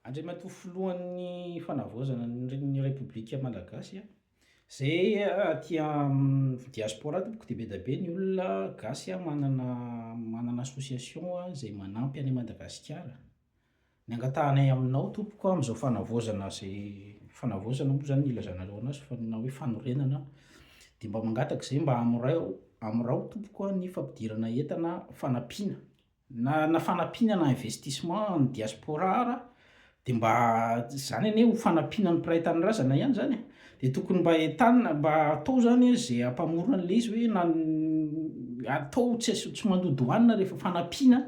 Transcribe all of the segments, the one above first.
Andriamatoa filohan'ny fanavaozana ny Repoblika Malagasy a, zay aty diaspora tompoko dia be dia be ny olona gasy manana association zay manampy an'i Madagasikara. Ny angatahanay aminao tompoko amin'izao fanavaozana zay fanavaozana moa zany ilazanareo anazy fa na hoe fanorenana dia mba mangataka zay mba amorao tompoko ny fampidirana entana fanampiana na fanampiana na investissement ny diaspora ara dia mba zany anie ho fanampiana ny mpiray tany razana ihany zany e. Dia tokony mba entanina mba atao zany zay hampamorona an'ilay izy hoe atao tsy mandodo hoanina rehefa fanampiana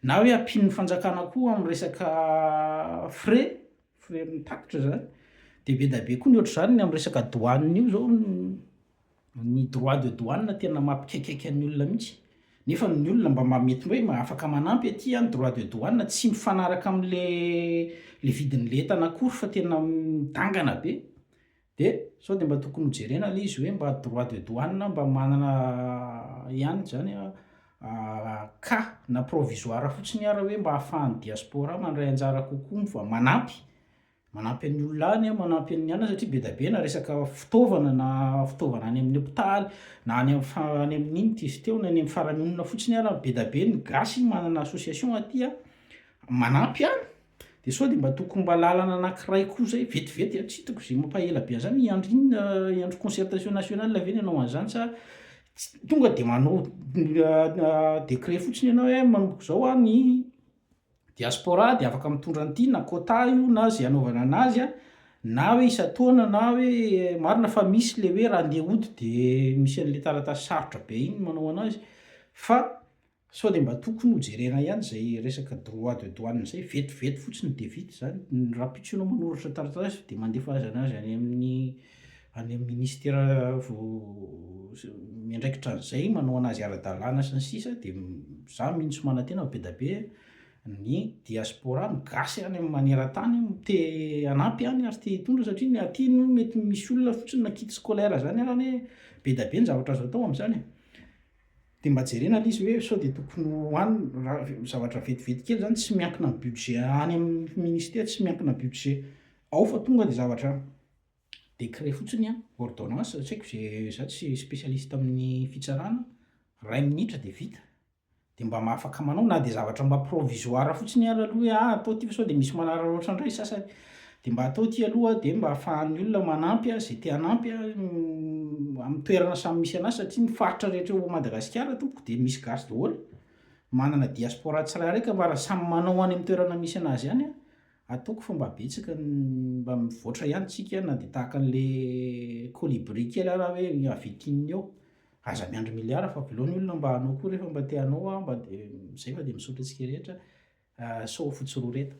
na hoe hampian'ny fanjakana koa amin'ny resaka frais mitakitra zany. Dia be dia be koa ny ohatr'izany ny amin'ny resaka douane io zao ny droit de douane tena mampikaikaika ny olona mihitsy. Nefa ny olona mba mety hoe afaka manampy aty ny droit de douane tsy mifanaraka amin'le vidin'le entana akory fa tena midangana be. Dia sao dia mba tokony ho jerena ilay izy hoe mba droit de douane mba manana ihany zany cas na provisoire fotsiny ara hoe mba ahafahan'ny diaspora mandray anjara kokoa manampy an'ny olona any manampy an'ny ana satria be dia be na resaka fitaovana any amin'ny hôpitaly na any amin'inona izy teo na any amin'ny faramonina fotsiny ara be dia be ny gasy manana association aty manampy any. Dia sao dia mba tokony mba lalana anankiray koa zay vetivety tsy hitako zay mampahela be an'izany hiandro concertation nationale ve ny hanao an'izany sa tonga dia manao décret fotsiny ianao hoe manomboka izao ny diaspora dia afaka mitondra an'ity na quota io na zay hanaovana anazy na hoe isan-taona na hoe marina fa misy le hoe raha andeha hody dia misy an'ilay taratasy sarotra be iny manao anazy fa sao dia mba tokony ho jerena ihany zay resaka droit de douane zay vetivety fotsiny dia vita zany. Raha pitsionao manoratra taratasy dia mandefa anazy any amin'ny ministera miandraikitra an'izay manao anazy ara-dalàna sy ny sisa. Dia za mihitsy manantena be dia be ny diaspora gasy any amin'ny maneran-tany te hanampy any ary te hitondra satria ny aty mety misy olona fotsiny na kit scolaire zany ara hoe be dia be ny zavatra azo atao amin'izany. Dia mba jerena ilay izy hoe sao dia tokony hoanina zavatra vetivety kely zany tsy miankina amin'ny budget any amin'ny ministera tsy miankina budget ao fa tonga dia zavatra décret fotsiny ordonnance tsy haiko zay za tsy spécialiste amin'ny fitsarana ray minitra dia vita. Dia mba afaka manao na dia zavatra mba provisoire fotsiny ara aloha hoe atao ty fa sao dia misy manararaotra ohatrandray sasany dia mba atao ty aloha dia mba ahafahan'ny olona manampy zay te hanampy amin'ny toerana samy misy anazy satria ny faritra rehetra eo Madagasikara tompoko dia misy gasy daholo manana diaspora tsirairay ka mba raha samy manao any amin'ny toerana misy anazy ihany ataoko fa mba betsaka mba mivoatra ihany tsika na dia tahaka an'ilay colibri kely ara hoe avitininy eo aza miandry miliara fa velao ny olona mba hanao koa rehefa mba te hanao mba dia izay fa dia misaotra antsika rehetra sao fotsy roa reta.